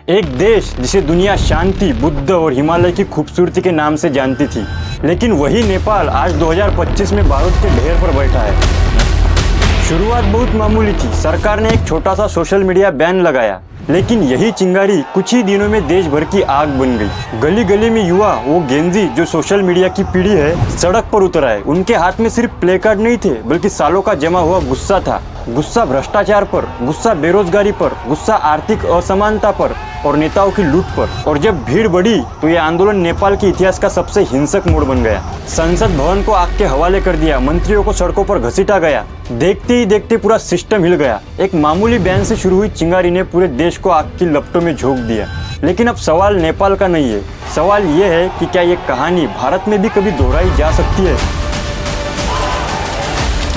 एक देश जिसे दुनिया शांति, बुद्ध और हिमालय की खूबसूरती के नाम से जानती थी, लेकिन वही नेपाल आज 2025 में बारूद के ढेर पर बैठा है। शुरुआत बहुत मामूली थी। सरकार ने एक छोटा सा सोशल मीडिया बैन लगाया, लेकिन यही चिंगारी कुछ ही दिनों में देश भर की आग बन गई। गली गली में युवा, वो गेंजी जो सोशल मीडिया की पीढ़ी है, सड़क पर उतर आए। उनके हाथ में सिर्फ प्ले कार्ड नहीं थे, बल्कि सालों का जमा हुआ गुस्सा था। गुस्सा भ्रष्टाचार पर, गुस्सा बेरोजगारी पर, गुस्सा आर्थिक असमानता पर और नेताओं की लूट पर। और जब भीड़ बढ़ी तो ये आंदोलन नेपाल के इतिहास का सबसे हिंसक मोड़ बन गया। संसद भवन को आग के हवाले कर दिया, मंत्रियों को सड़कों पर घसीटा गया। देखते ही देखते पूरा सिस्टम हिल गया। एक मामूली बैन से शुरू हुई चिंगारी ने पूरे देश को आग की लपटों में झोंक दिया। लेकिन अब सवाल नेपाल का नहीं है, सवाल ये है कि क्या ये कहानी भारत में भी कभी दोहराई जा सकती है,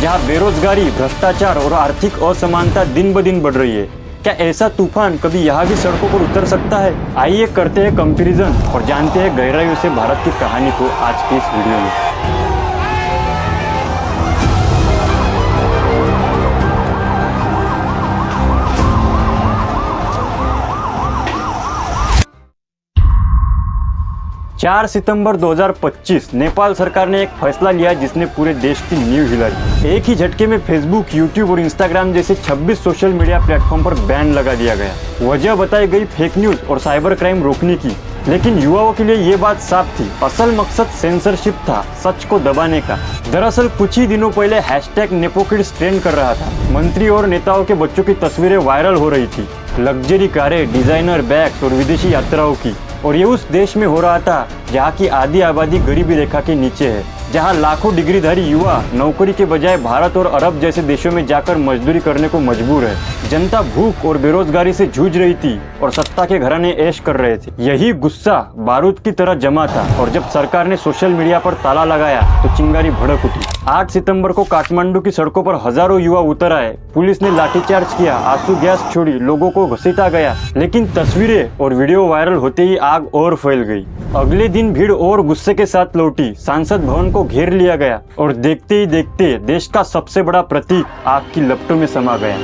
जहां बेरोजगारी, भ्रष्टाचार और आर्थिक असमानता दिन ब दिन बढ़ रही है। क्या ऐसा तूफान कभी यहाँ भी सड़कों पर उतर सकता है? आइए करते हैं कंपैरिजन और जानते हैं गहराइयों से भारत की कहानी को आज की इस वीडियो में। 4 सितंबर 2025 नेपाल सरकार ने एक फैसला लिया जिसने पूरे देश की नींव हिला दी। एक ही झटके में फेसबुक, यूट्यूब और इंस्टाग्राम जैसे 26 सोशल मीडिया प्लेटफॉर्म पर बैन लगा दिया गया। वजह बताई गई फेक न्यूज और साइबर क्राइम रोकने की। लेकिन युवाओं के लिए ये बात साफ थी, असल मकसद सेंसरशिप था, सच को दबाने का। दरअसल कुछ ही दिनों पहले #नेपोकिड्स ट्रेंड कर रहा था। मंत्री और नेताओं के बच्चों की तस्वीरें वायरल हो रही थी, लग्जरी कारें, डिजाइनर बैग्स और विदेशी यात्राओं की। और ये उस देश में हो रहा था जहाँ की आधी आबादी गरीबी रेखा के नीचे है, जहाँ लाखों डिग्रीधारी युवा नौकरी के बजाय भारत और अरब जैसे देशों में जाकर मजदूरी करने को मजबूर है। जनता भूख और बेरोजगारी से जूझ रही थी और सत्ता के घराने ऐश कर रहे थे। यही गुस्सा बारूद की तरह जमा था और जब सरकार ने सोशल मीडिया पर ताला लगाया तो चिंगारी भड़क उठी। 8 सितंबर को काठमांडू की सड़कों पर हजारों युवा उतर आए। पुलिस ने लाठीचार्ज किया, आंसू गैस छोड़ी, लोगों को घसीटा गया। लेकिन तस्वीरें और वीडियो वायरल होते ही आग और फैल गई। अगले दिन भीड़ और गुस्से के साथ लौटी। संसद भवन को घेर लिया गया और देखते ही देखते देश का सबसे बड़ा प्रतीक आग की लपटों में समा गया।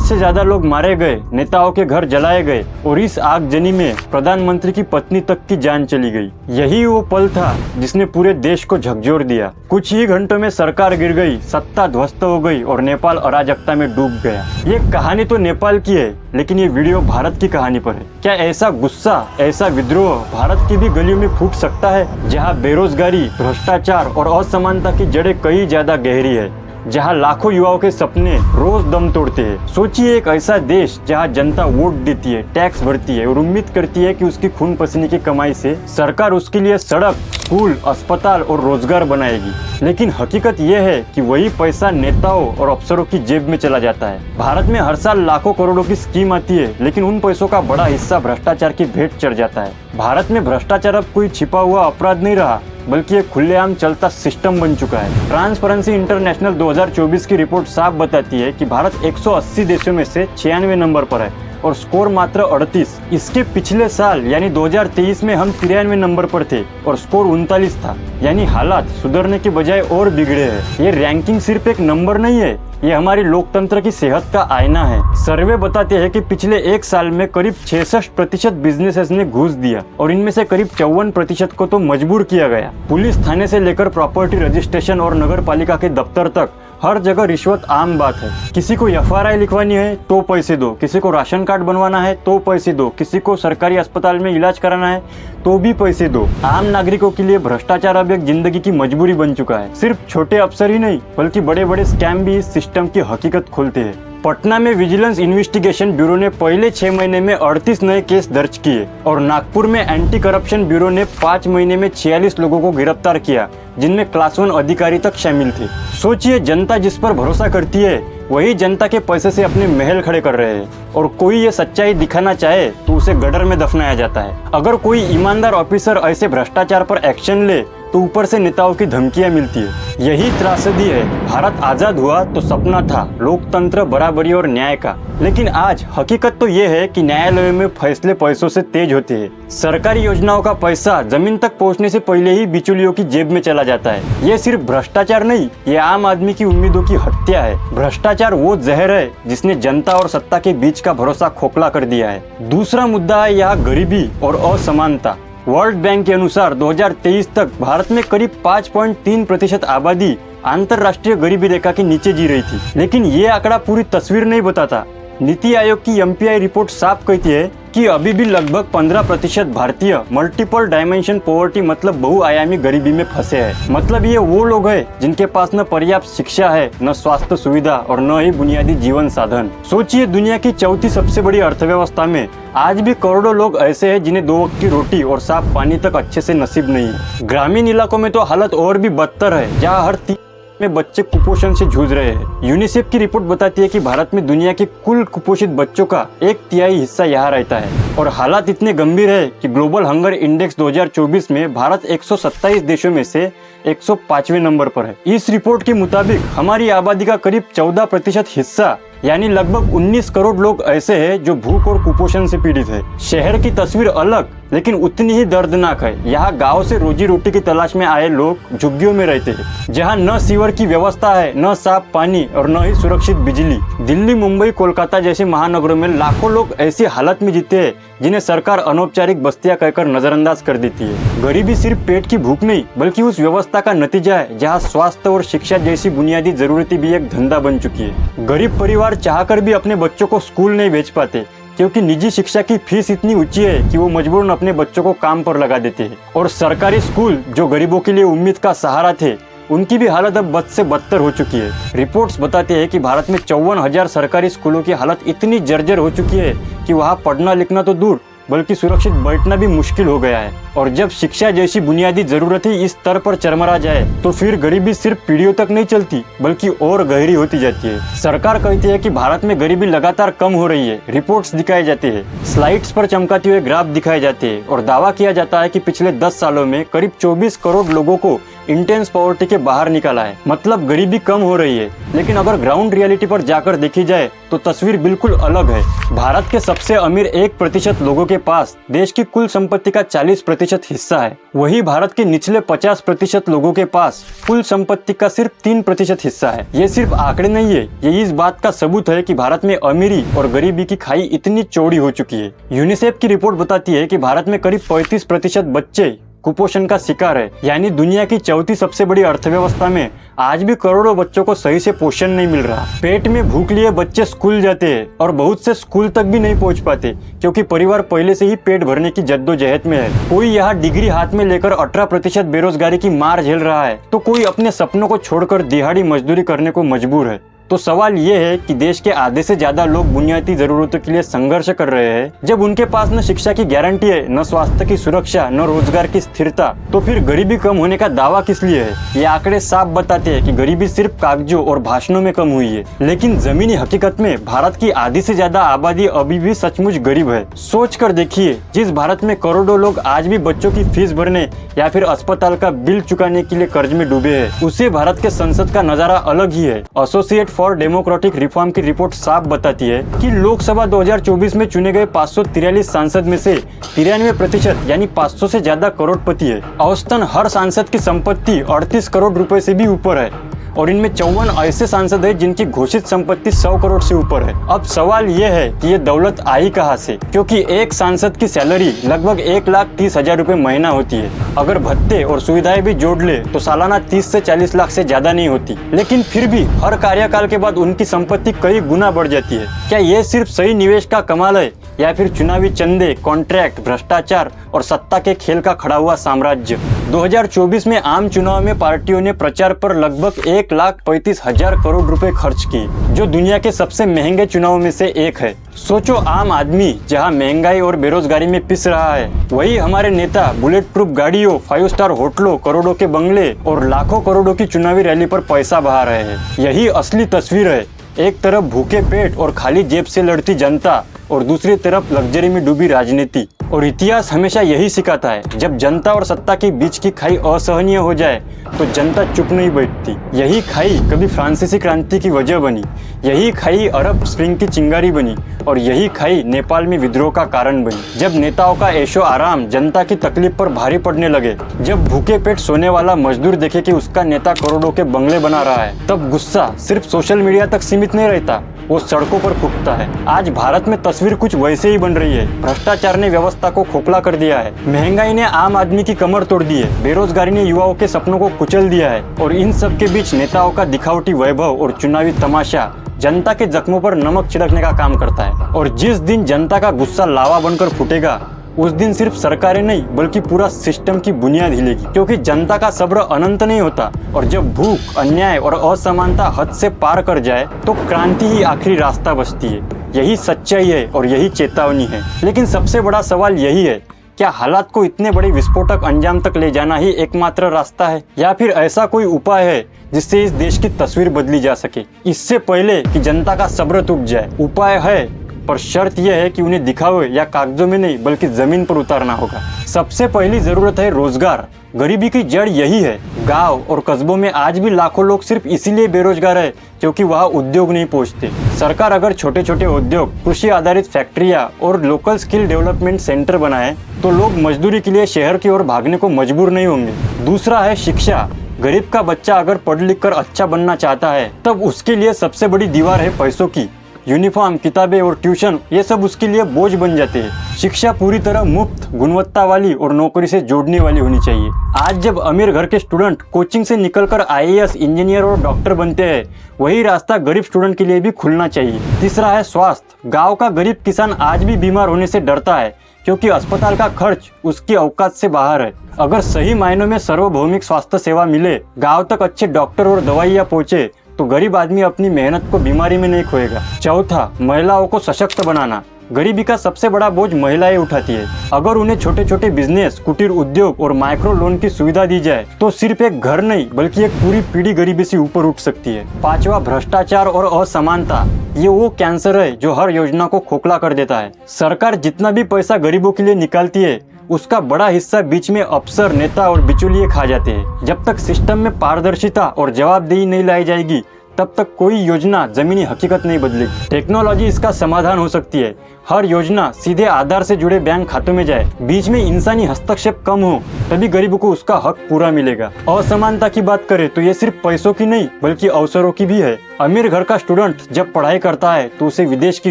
से ज्यादा लोग मारे गए, नेताओं के घर जलाए गए और इस आगजनी में प्रधानमंत्री की पत्नी तक की जान चली गई। यही वो पल था जिसने पूरे देश को झकझोर दिया। कुछ ही घंटों में सरकार गिर गई, सत्ता ध्वस्त हो गई और नेपाल अराजकता में डूब गया। ये कहानी तो नेपाल की है, लेकिन ये वीडियो भारत की कहानी पर है। क्या ऐसा गुस्सा, ऐसा विद्रोह भारत की भी गलियों में फूट सकता है, जहाँ बेरोजगारी, भ्रष्टाचार और असमानता की जड़ें कई ज्यादा गहरी है, जहां लाखों युवाओं के सपने रोज दम तोड़ते हैं? सोचिए, एक ऐसा देश जहां जनता वोट देती है, टैक्स भरती है और उम्मीद करती है कि उसकी खून पसीने की कमाई से सरकार उसके लिए सड़क, स्कूल, अस्पताल और रोजगार बनाएगी। लेकिन हकीकत यह है कि वही पैसा नेताओं और अफसरों की जेब में चला जाता है। भारत में हर साल लाखों करोड़ों की स्कीम आती है, लेकिन उन पैसों का बड़ा हिस्सा भ्रष्टाचार की भेंट चढ़ जाता है। भारत में भ्रष्टाचार अब कोई छिपा हुआ अपराध नहीं रहा, बल्कि एक खुलेआम चलता सिस्टम बन चुका है। ट्रांसपेरेंसी इंटरनेशनल 2024 की रिपोर्ट साफ बताती है कि भारत 180 देशों में से 96 नंबर पर है और स्कोर मात्र 38। इसके पिछले साल यानी 2023 में हम 93 नंबर पर थे और स्कोर 39 था। यानी हालात सुधरने के बजाय और बिगड़े हैं। ये रैंकिंग सिर्फ एक नंबर नहीं है, ये हमारी लोकतंत्र की सेहत का आईना है। सर्वे बताते हैं कि पिछले एक साल में करीब 66% बिजनेसेस ने घूस दिया और इनमें से करीब 54% को तो मजबूर किया गया। पुलिस थाने से लेकर प्रॉपर्टी रजिस्ट्रेशन और नगर पालिका के दफ्तर तक हर जगह रिश्वत आम बात है। किसी को FRI लिखवानी है तो पैसे दो, किसी को राशन कार्ड बनवाना है तो पैसे दो, किसी को सरकारी अस्पताल में इलाज कराना है तो भी पैसे दो। आम नागरिकों के लिए भ्रष्टाचार अब एक जिंदगी की मजबूरी बन चुका है। सिर्फ छोटे अफसर ही नहीं, बल्कि बड़े बड़े स्कैम भी इस सिस्टम की हकीकत खोलते हैं। पटना में विजिलेंस इन्वेस्टिगेशन ब्यूरो ने पहले 6 महीने में 38 नए केस दर्ज किए और नागपुर में एंटी करप्शन ब्यूरो ने 5 महीने में 46 लोगों को गिरफ्तार किया, जिनमें क्लास 1 अधिकारी तक शामिल थे। सोचिए, जनता जिस पर भरोसा करती है वही जनता के पैसे से अपने महल खड़े कर रहे हैं और कोई ये सच्चाई दिखाना चाहे तो उसे गटर में दफनाया जाता है। अगर कोई ईमानदार ऑफिसर ऐसे भ्रष्टाचार पर एक्शन ले तो ऊपर से नेताओं की धमकियां मिलती है। यही त्रासदी है। भारत आजाद हुआ तो सपना था लोकतंत्र, बराबरी और न्याय का, लेकिन आज हकीकत तो ये है कि न्यायालयों में फैसले पैसों से तेज होते हैं। सरकारी योजनाओं का पैसा जमीन तक पहुंचने से पहले ही बिचौलियों की जेब में चला जाता है। ये सिर्फ भ्रष्टाचार नहीं, ये आम आदमी की उम्मीदों की हत्या है। भ्रष्टाचार वो जहर है जिसने जनता और सत्ता के बीच का भरोसा खोखला कर दिया है। दूसरा मुद्दा है यहाँ गरीबी और असमानता। वर्ल्ड बैंक के अनुसार 2023 तक भारत में करीब 5.3% आबादी अंतर्राष्ट्रीय गरीबी रेखा के नीचे जी रही थी, लेकिन ये आंकड़ा पूरी तस्वीर नहीं बताता। नीति आयोग की MPI रिपोर्ट साफ कहती है कि अभी भी लगभग 15% भारतीय मल्टीपल डायमेंशन पॉवर्टी मतलब बहुआयामी गरीबी में फंसे हैं। मतलब ये वो लोग हैं जिनके पास न पर्याप्त शिक्षा है, न स्वास्थ्य सुविधा और न ही बुनियादी जीवन साधन। सोचिए, दुनिया की चौथी सबसे बड़ी अर्थव्यवस्था में आज भी करोड़ों लोग ऐसे हैं जिन्हें 2 वक्त की रोटी और साफ पानी तक अच्छे से नसीब नहीं है। ग्रामीण इलाकों में तो हालत और भी बदतर है, जहाँ हर 3 में बच्चे कुपोषण से जूझ रहे हैं। यूनिसेफ की रिपोर्ट बताती है कि भारत में दुनिया के कुल कुपोषित बच्चों का 1/3 हिस्सा यहाँ रहता है और हालात इतने गंभीर है कि ग्लोबल हंगर इंडेक्स 2024 में भारत 127 देशों में से 105वें नंबर पर है। इस रिपोर्ट के मुताबिक हमारी आबादी का करीब 14% हिस्सा यानी लगभग 19 करोड़ लोग ऐसे हैं जो भूख और कुपोषण से पीड़ित है। शहर की तस्वीर अलग लेकिन उतनी ही दर्दनाक है। यहाँ गांव से रोजी रोटी की तलाश में आए लोग झुग्गियों में रहते हैं, जहाँ न सीवर की व्यवस्था है, न साफ पानी और न ही सुरक्षित बिजली। दिल्ली, मुंबई, कोलकाता जैसे महानगरों में लाखों लोग ऐसी हालत में जीते हैं जिन्हें सरकार अनौपचारिक बस्तियां कहकर नजरअंदाज कर देती है। गरीबी सिर्फ पेट की भूख नहीं बल्कि उस व्यवस्था का नतीजा है जहाँ स्वास्थ्य और शिक्षा जैसी बुनियादी जरूरतें भी एक धंधा बन चुकी है। गरीब परिवार चाहकर भी अपने बच्चों को स्कूल नहीं भेज पाते क्योंकि निजी शिक्षा की फीस इतनी ऊंची है कि वो मजबूरन अपने बच्चों को काम पर लगा देते हैं। और सरकारी स्कूल जो गरीबों के लिए उम्मीद का सहारा थे, उनकी भी हालत अब बद से बदतर हो चुकी है। रिपोर्ट्स बताती है कि भारत में 54,000 सरकारी स्कूलों की हालत इतनी जर्जर हो चुकी है कि वहाँ पढ़ना लिखना तो दूर बल्कि सुरक्षित बैठना भी मुश्किल हो गया है। और जब शिक्षा जैसी बुनियादी जरूरतें इस स्तर पर चरमरा जाए तो फिर गरीबी सिर्फ पीढ़ियों तक नहीं चलती बल्कि और गहरी होती जाती है। सरकार कहती है कि भारत में गरीबी लगातार कम हो रही है। रिपोर्ट्स दिखाए जाते हैं, स्लाइड्स पर चमकाते हुए ग्राफ दिखाए जाते हैं और दावा किया जाता है कि पिछले 10 सालों में करीब 24 करोड़ लोगों को इंटेंस पॉवर्टी के बाहर निकाला है। मतलब गरीबी कम हो रही है, लेकिन अगर ग्राउंड रियलिटी पर जाकर देखी जाए तो तस्वीर बिल्कुल अलग है। भारत के सबसे अमीर 1% लोगों के पास देश की कुल संपत्ति का 40% हिस्सा है। वही भारत के निचले 50% लोगों के पास कुल संपत्ति का सिर्फ 3% हिस्सा है। ये सिर्फ आंकड़े नहीं है, ये इस बात का सबूत है कि भारत में अमीरी और गरीबी की खाई इतनी चौड़ी हो चुकी है। यूनिसेफ की रिपोर्ट बताती है कि भारत में करीब 35% बच्चे कुपोषण का शिकार है। यानी दुनिया की चौथी सबसे बड़ी अर्थव्यवस्था में आज भी करोड़ों बच्चों को सही से पोषण नहीं मिल रहा। पेट में भूख लिए बच्चे स्कूल जाते हैं और बहुत से स्कूल तक भी नहीं पहुंच पाते क्योंकि परिवार पहले से ही पेट भरने की जद्दोजहद में है। कोई यहाँ डिग्री हाथ में लेकर 18% बेरोजगारी की मार झेल रहा है तो कोई अपने सपनों को छोड़कर दिहाड़ी मजदूरी करने को मजबूर है। तो सवाल ये है कि देश के आधे से ज्यादा लोग बुनियादी जरूरतों के लिए संघर्ष कर रहे हैं। जब उनके पास न शिक्षा की गारंटी है, न स्वास्थ्य की सुरक्षा, न रोजगार की स्थिरता, तो फिर गरीबी कम होने का दावा किस लिए है? ये आंकड़े साफ बताते हैं कि गरीबी सिर्फ कागजों और भाषणों में कम हुई है, लेकिन जमीनी हकीकत में भारत की आधी से ज्यादा आबादी अभी भी सचमुच गरीब है। सोच कर देखिए, जिस भारत में करोड़ों लोग आज भी बच्चों की फीस भरने या फिर अस्पताल का बिल चुकाने के लिए कर्ज में डूबे हैं, उसे भारत के संसद का नजारा अलग ही है। एसोसिएट फॉर डेमोक्रेटिक रिफॉर्म की रिपोर्ट साफ बताती है कि लोकसभा 2024 में चुने गए 543 सांसद में से 93% यानी 500 से ज्यादा करोड़पति है। औसतन हर सांसद की संपत्ति 38 करोड़ रुपए से भी ऊपर है और इनमें 54 ऐसे सांसद हैं जिनकी घोषित संपत्ति 100 करोड़ से ऊपर है। अब सवाल ये है कि ये दौलत आई कहाँ से, क्योंकि एक सांसद की सैलरी लगभग 1,30,000 रुपए महीना होती है। अगर भत्ते और सुविधाएं भी जोड़ ले तो सालाना 30 से 40 लाख से ज्यादा नहीं होती, लेकिन फिर भी हर कार्यकाल के बाद उनकी संपत्ति कई गुना बढ़ जाती है। क्या ये सिर्फ सही निवेश का कमाल है या फिर चुनावी चंदे, कॉन्ट्रैक्ट, भ्रष्टाचार और सत्ता के खेल का खड़ा हुआ साम्राज्य? 2024 में आम चुनाव में पार्टियों ने प्रचार पर लगभग 1,35,000 करोड़ रुपए खर्च किए, जो दुनिया के सबसे महंगे चुनावों में से एक है। सोचो, आम आदमी जहां महंगाई और बेरोजगारी में पिस रहा है, वही हमारे नेता बुलेट प्रूफ गाड़ियों, 5 स्टार होटलों, करोड़ों के बंगले और लाखों करोड़ों की चुनावी रैली पर पैसा बहा रहे हैं। यही असली तस्वीर है। एक तरफ भूखे पेट और खाली जेब से लड़ती जनता और दूसरी तरफ लग्जरी में डूबी राजनीति। और इतिहास हमेशा यही सिखाता है, जब जनता और सत्ता के बीच की खाई असहनीय हो जाए तो जनता चुप नहीं बैठती। यही खाई कभी फ्रांसीसी क्रांति की वजह बनी, यही खाई अरब स्प्रिंग की चिंगारी बनी और यही खाई नेपाल में विद्रोह का कारण बनी। जब नेताओं का ऐशो आराम जनता की तकलीफ पर भारी पड़ने लगे, जब भूखे पेट सोने वाला मजदूर देखे कि उसका नेता करोड़ों के बंगले बना रहा है, तब गुस्सा सिर्फ सोशल मीडिया तक सीमित नहीं रहता, वो सड़कों पर फूटता है। आज भारत में तस्वीर कुछ वैसे ही बन रही है। भ्रष्टाचार ने व्यवस्था को खोखला कर दिया है, महंगाई ने आम आदमी की कमर तोड़ दी है, बेरोजगारी ने युवाओं के सपनों को कुचल दिया है और इन सब के बीच नेताओं का दिखावटी वैभव और चुनावी तमाशा जनता के जख्मों पर नमक छिड़कने का काम करता है। और जिस दिन जनता का गुस्सा लावा बनकर फूटेगा, उस दिन सिर्फ सरकारें नहीं बल्कि पूरा सिस्टम की बुनियाद हिलेगी, क्योंकि जनता का सब्र अनंत नहीं होता और जब भूख, अन्याय और असमानता हद से पार कर जाए तो क्रांति ही आखिरी रास्ता बचती है। यही सच्चाई है और यही चेतावनी है। लेकिन सबसे बड़ा सवाल यही है, क्या हालात को इतने बड़े विस्फोटक अंजाम तक ले जाना ही एकमात्र रास्ता है, या फिर ऐसा कोई उपाय है जिससे इस देश की तस्वीर बदली जा सके, इससे पहले कि जनता का सब्र टूट जाए? उपाय है, पर शर्त यह है कि उन्हें दिखावे या कागजों में नहीं बल्कि जमीन पर उतारना होगा। सबसे पहली जरूरत है रोजगार। गरीबी की जड़ यही है। गांव और कस्बों में आज भी लाखों लोग सिर्फ इसीलिए बेरोजगार है क्योंकि वहाँ उद्योग नहीं पहुँचते। सरकार अगर छोटे छोटे उद्योग, कृषि आधारित फैक्ट्रियाँ और लोकल स्किल डेवलपमेंट सेंटर बनाए तो लोग मजदूरी के लिए शहर की ओर भागने को मजबूर नहीं होंगे। दूसरा है शिक्षा। गरीब का बच्चा अगर पढ़ लिख कर अच्छा बनना चाहता है तब उसके लिए सबसे बड़ी दीवार है पैसों की। यूनिफॉर्म, किताबें और ट्यूशन, ये सब उसके लिए बोझ बन जाते हैं। शिक्षा पूरी तरह मुफ्त, गुणवत्ता वाली और नौकरी से जोड़ने वाली होनी चाहिए। आज जब अमीर घर के स्टूडेंट कोचिंग से निकलकर IAS, इंजीनियर और डॉक्टर बनते हैं, वही रास्ता गरीब स्टूडेंट के लिए भी खुलना चाहिए। तीसरा है स्वास्थ्य। गाँव का गरीब किसान आज भी बीमार होने से डरता है क्योंकि अस्पताल का खर्च उसकी औकात से बाहर है। अगर सही मायनों में सार्वभौमिक स्वास्थ्य सेवा मिले, गाँव तक अच्छे डॉक्टर और दवाइयाँ पहुँचे, तो गरीब आदमी अपनी मेहनत को बीमारी में नहीं खोएगा। चौथा, महिलाओं को सशक्त बनाना। गरीबी का सबसे बड़ा बोझ महिलाएं उठाती है। अगर उन्हें छोटे छोटे बिजनेस, कुटीर उद्योग और माइक्रो लोन की सुविधा दी जाए तो सिर्फ एक घर नहीं बल्कि एक पूरी पीढ़ी गरीबी से ऊपर उठ सकती है। पांचवा, भ्रष्टाचार और असमानता। ये वो कैंसर है जो हर योजना को खोखला कर देता है। सरकार जितना भी पैसा गरीबों के लिए निकालती है, उसका बड़ा हिस्सा बीच में अफसर, नेता और बिचौलिए खा जाते हैं। जब तक सिस्टम में पारदर्शिता और जवाबदेही नहीं लाई जाएगी, तब तक कोई योजना जमीनी हकीकत नहीं बदलेगी। टेक्नोलॉजी इसका समाधान हो सकती है। हर योजना सीधे आधार से जुड़े बैंक खातों में जाए, बीच में इंसानी हस्तक्षेप कम हो, तभी गरीबों को उसका हक पूरा मिलेगा। असमानता की बात करें तो ये सिर्फ पैसों की नहीं बल्कि अवसरों की भी है। अमीर घर का स्टूडेंट जब पढ़ाई करता है तो उसे विदेश की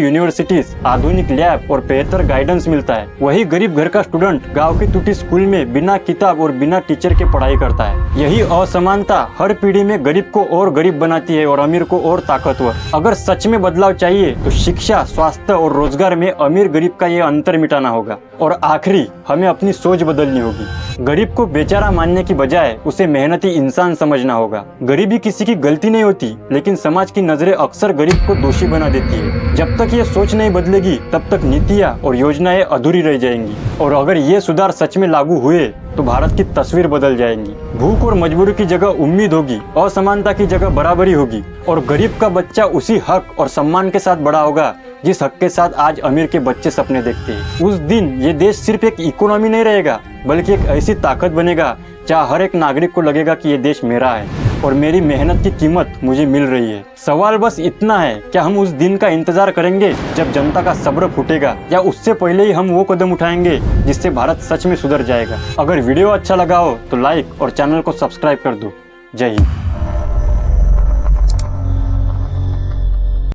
यूनिवर्सिटीज, आधुनिक लैब और बेहतर गाइडेंस मिलता है। वही गरीब घर का स्टूडेंट गाँव की टूटी स्कूल में बिना किताब और बिना टीचर के पढ़ाई करता है। यही असमानता हर पीढ़ी में गरीब को और गरीब बनाती है और अमीर को और ताकतवर। अगर सच में बदलाव चाहिए तो शिक्षा, स्वास्थ्य और रोजगार में अमीर गरीब का ये अंतर मिटाना होगा। और आखिरी, हमें अपनी सोच बदलनी होगी। गरीब को बेचारा मानने की बजाय उसे मेहनती इंसान समझना होगा। गरीबी किसी की गलती नहीं होती, लेकिन समाज की नजरें अक्सर गरीब को दोषी बना देती है। जब तक ये सोच नहीं बदलेगी तब तक नीतियाँ और योजनाएं अधूरी रह जाएंगी। और अगर ये सुधार सच में लागू हुए तो भारत की तस्वीर बदल जाएंगी। भूख और मजबूरी की जगह उम्मीद होगी, असमानता की जगह बराबरी होगी और गरीब का बच्चा उसी हक और सम्मान के साथ बड़ा होगा जिस हक के साथ आज अमीर के बच्चे सपने देखते हैं। उस दिन ये देश सिर्फ एक इकोनॉमी नहीं रहेगा बल्कि एक ऐसी ताकत बनेगा जहाँ हर एक नागरिक को लगेगा कि ये देश मेरा है और मेरी मेहनत की कीमत मुझे मिल रही है। सवाल बस इतना है, क्या हम उस दिन का इंतजार करेंगे जब जनता का सब्र फूटेगा, या उससे पहले ही हम वो कदम उठाएंगे जिससे भारत सच में सुधर जाएगा? अगर वीडियो अच्छा लगा हो तो लाइक और चैनल को सब्सक्राइब कर दो। जय हिंद।